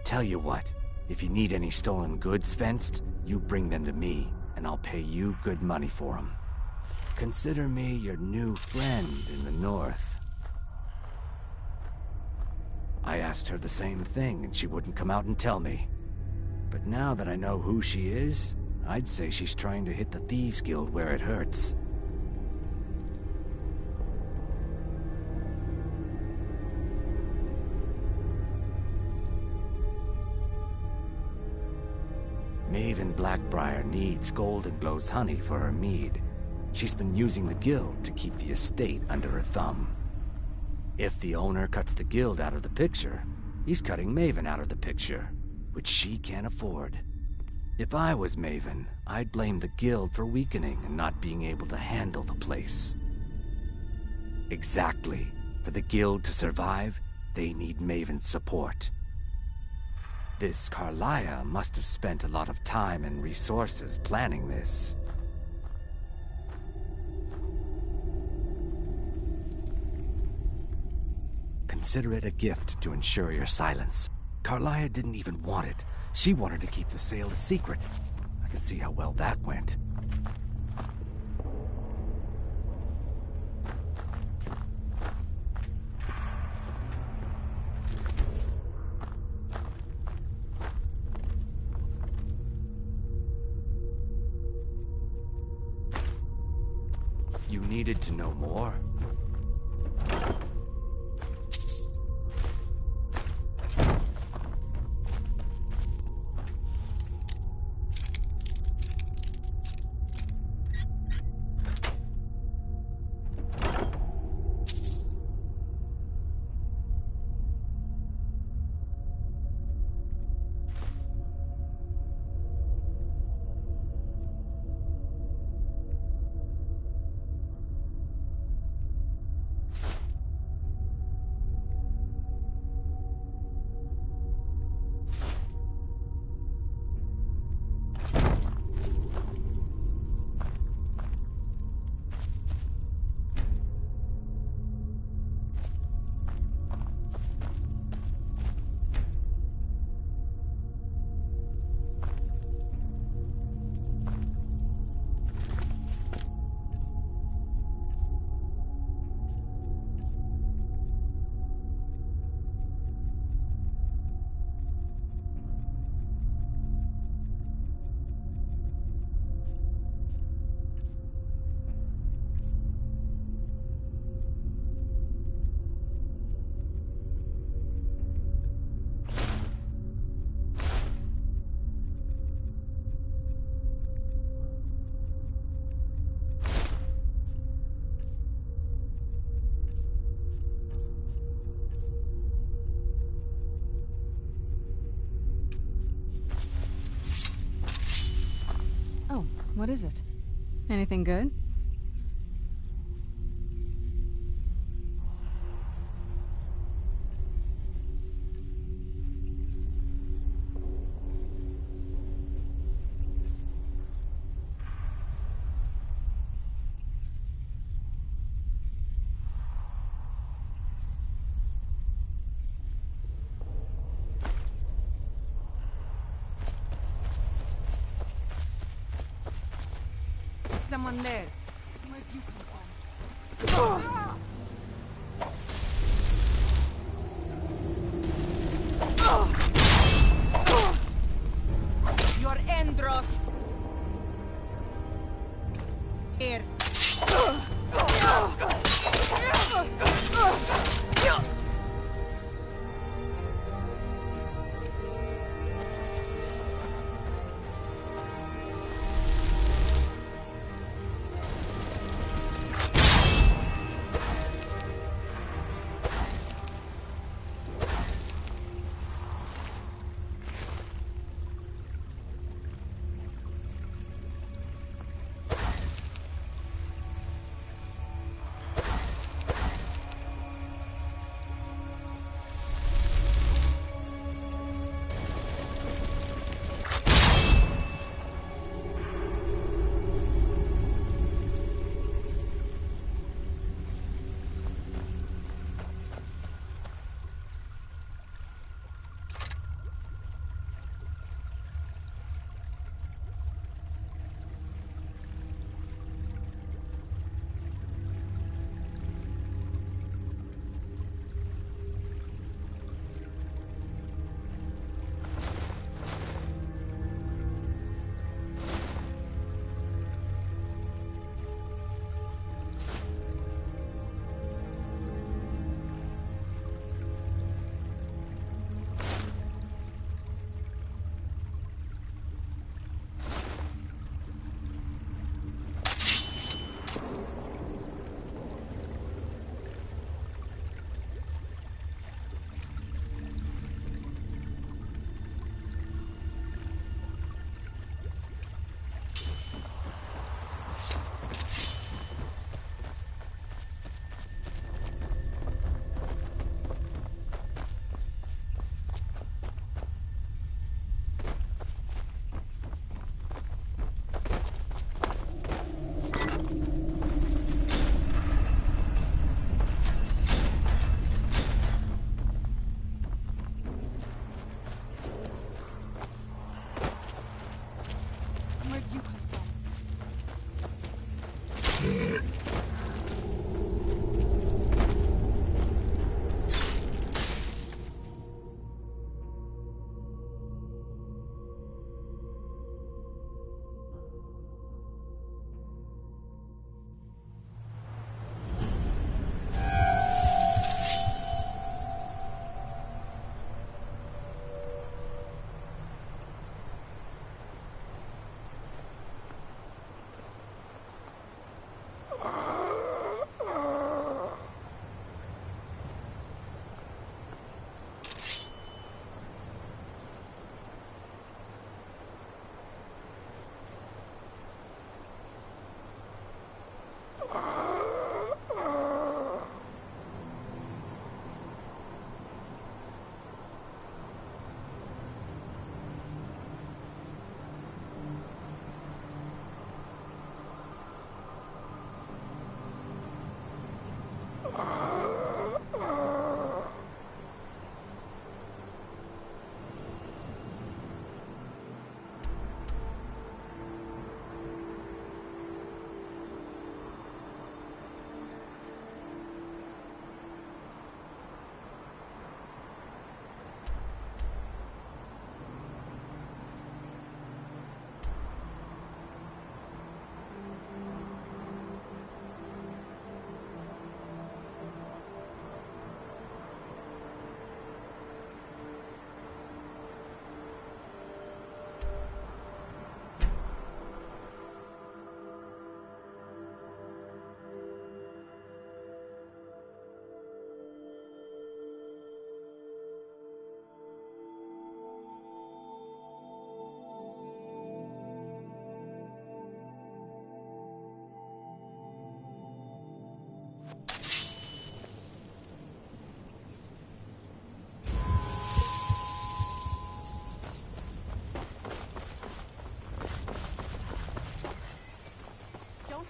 Tell you what, if you need any stolen goods fenced, you bring them to me, and I'll pay you good money for them. Consider me your new friend in the north. I asked her the same thing, and she wouldn't come out and tell me. But now that I know who she is, I'd say she's trying to hit the Thieves Guild where it hurts. Maven Blackbriar needs Golden Glow's honey for her mead. She's been using the guild to keep the estate under her thumb. If the owner cuts the guild out of the picture, he's cutting Maven out of the picture, which she can't afford. If I was Maven, I'd blame the guild for weakening and not being able to handle the place. Exactly. For the guild to survive, they need Maven's support. This Carlia must have spent a lot of time and resources planning this. Consider it a gift to ensure your silence. Carlia didn't even want it. She wanted to keep the sale a secret. I can see how well that went. You needed to know more? What is it? Anything good? Someone there. Where'd you come from? Your Endros! Here.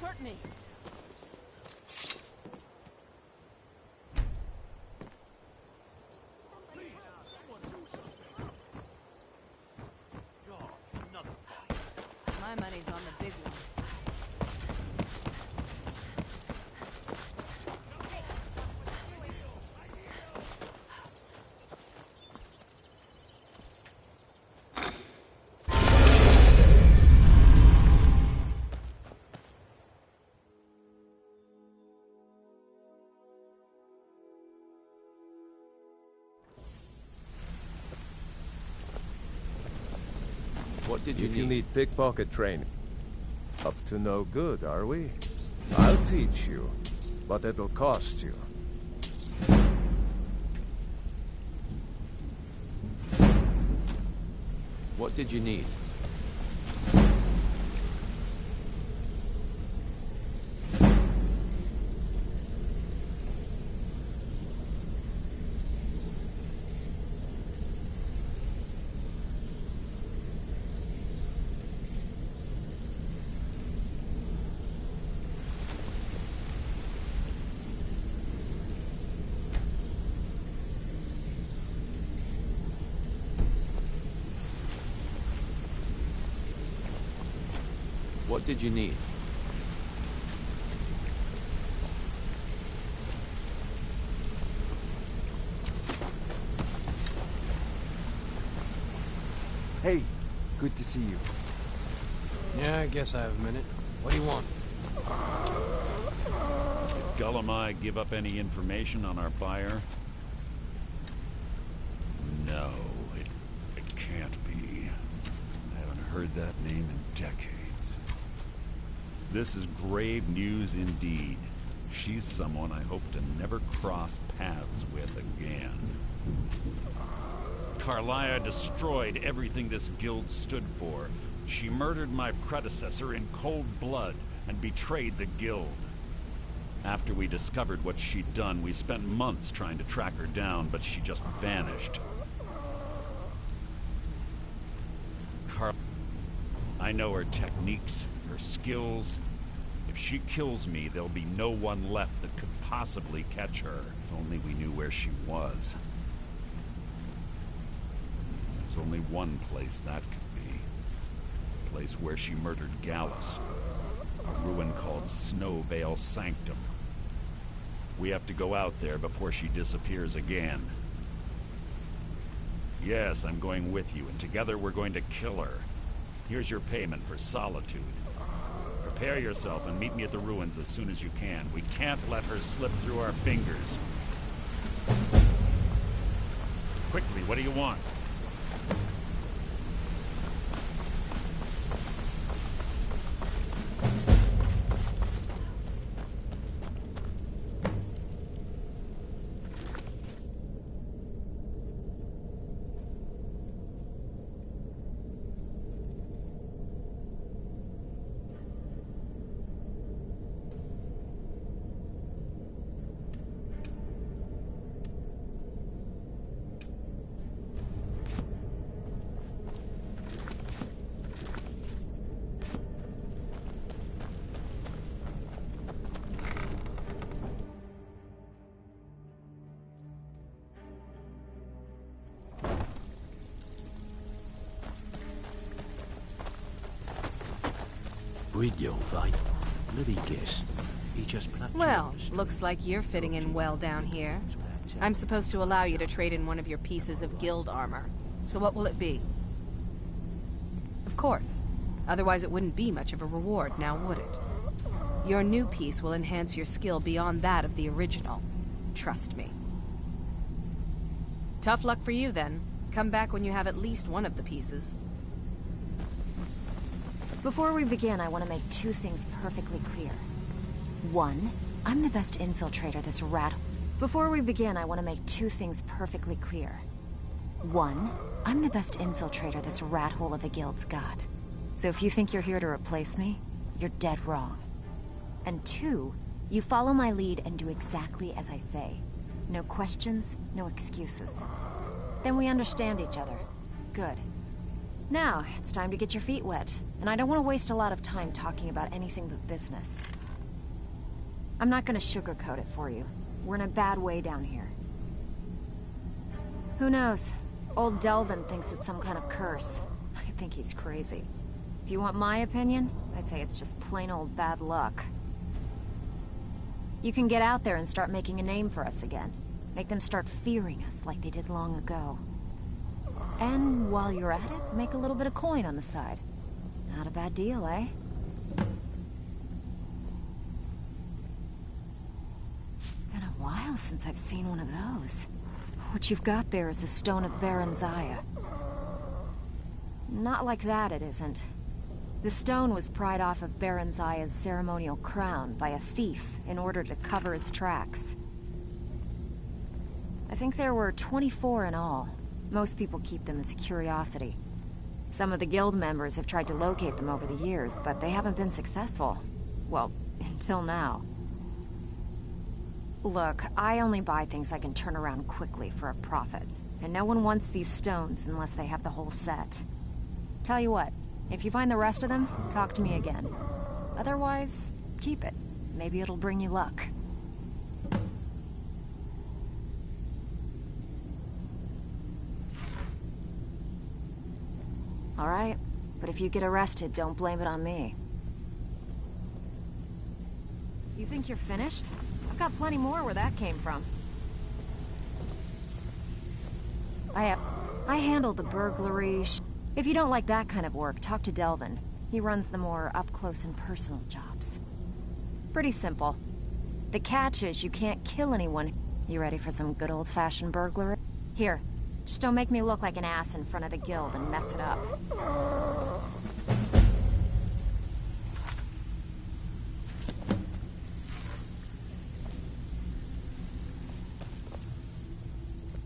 hurt me. My money's on the big one. What did you If you need? need pickpocket training. Up to no good, are we? I'll teach you, but it'll cost you. What did you need? What did you need? Hey, good to see you. Yeah, I guess I have a minute. What do you want? Did Gullamai give up any information on our buyer? No, it can't be. I haven't heard that name in decades. This is grave news indeed. She's someone I hope to never cross paths with again. Karliah destroyed everything this guild stood for. She murdered my predecessor in cold blood and betrayed the guild. After we discovered what she'd done, we spent months trying to track her down, but she just vanished. I know her techniques, her skills. If she kills me, there'll be no one left that could possibly catch her. If only we knew where she was. There's only one place that could be. A place where she murdered Gallus. A ruin called Snowvale Sanctum. We have to go out there before she disappears again. Yes, I'm going with you, and together we're going to kill her. Here's your payment for solitude. Prepare yourself and meet me at the ruins as soon as you can. We can't let her slip through our fingers. Quickly, what do you want? Well, looks like you're fitting in well down here. I'm supposed to allow you to trade in one of your pieces of guild armor. So what will it be? Of course. Otherwise it wouldn't be much of a reward, now would it? Your new piece will enhance your skill beyond that of the original. Trust me. Tough luck for you, then. Come back when you have at least one of the pieces. Before we begin, I want to make two things perfectly clear. One, I'm the best infiltrator this rat... Before we begin, I want to make two things perfectly clear. One, I'm the best infiltrator this rat hole of a guild's got. So if you think you're here to replace me, you're dead wrong. And two, you follow my lead and do exactly as I say. No questions, no excuses. Then we understand each other. Good. Now, it's time to get your feet wet, and I don't want to waste a lot of time talking about anything but business. I'm not gonna sugarcoat it for you. We're in a bad way down here. Who knows? Old Delvin thinks it's some kind of curse. I think he's crazy. If you want my opinion, I'd say it's just plain old bad luck. You can get out there and start making a name for us again. Make them start fearing us like they did long ago. And while you're at it, make a little bit of coin on the side. Not a bad deal, eh? Been a while since I've seen one of those. What you've got there is a stone of Baron Zaya. Not like that, it isn't. The stone was pried off of Baron Zaya's ceremonial crown by a thief in order to cover his tracks. I think there were 24 in all. Most people keep them as a curiosity. Some of the guild members have tried to locate them over the years, but they haven't been successful. Well, until now. Look, I only buy things I can turn around quickly for a profit. And no one wants these stones unless they have the whole set. Tell you what, if you find the rest of them, talk to me again. Otherwise, keep it. Maybe it'll bring you luck. All right, but if you get arrested, don't blame it on me. You think you're finished? I've got plenty more where that came from. I handled the burglary. If you don't like that kind of work, talk to Delvin. He runs the more up-close and personal jobs. Pretty simple. The catch is you can't kill anyone. You ready for some good old-fashioned burglary? Here, just don't make me look like an ass in front of the guild and mess it up.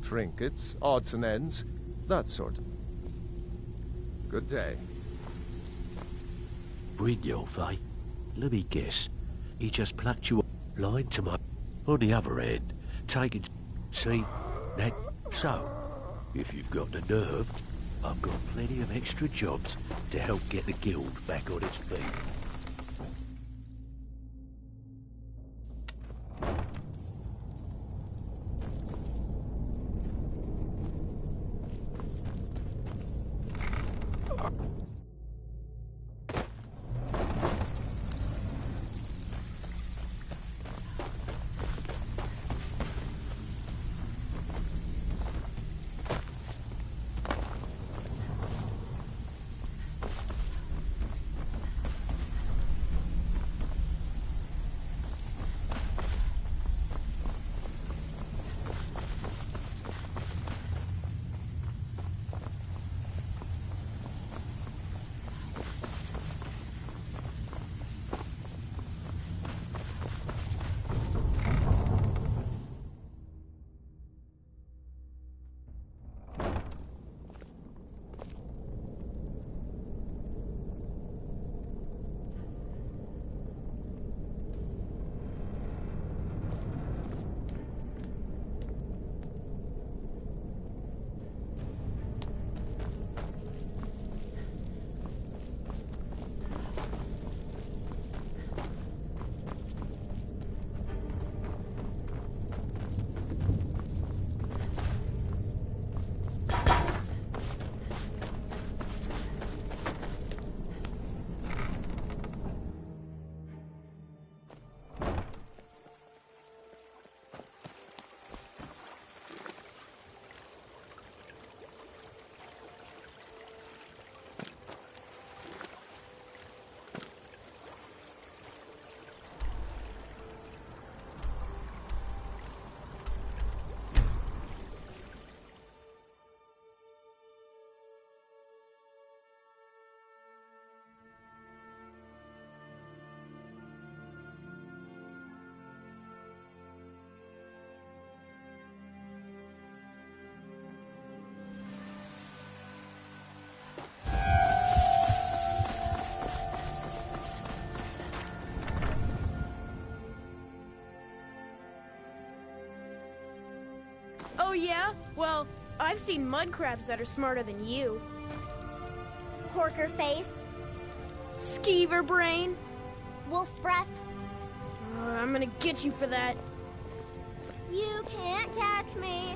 Trinkets, odds and ends, that sort. Good day. Brynjolf, eh? Let me guess. He just plucked you line to my... On the other end, taking... See? That... So, if you've got the nerve, I've got plenty of extra jobs to help get the guild back on its feet. Oh yeah? Well, I've seen mud crabs that are smarter than you. Porker face. Skeever brain. Wolf breath. I'm gonna get you for that. You can't catch me.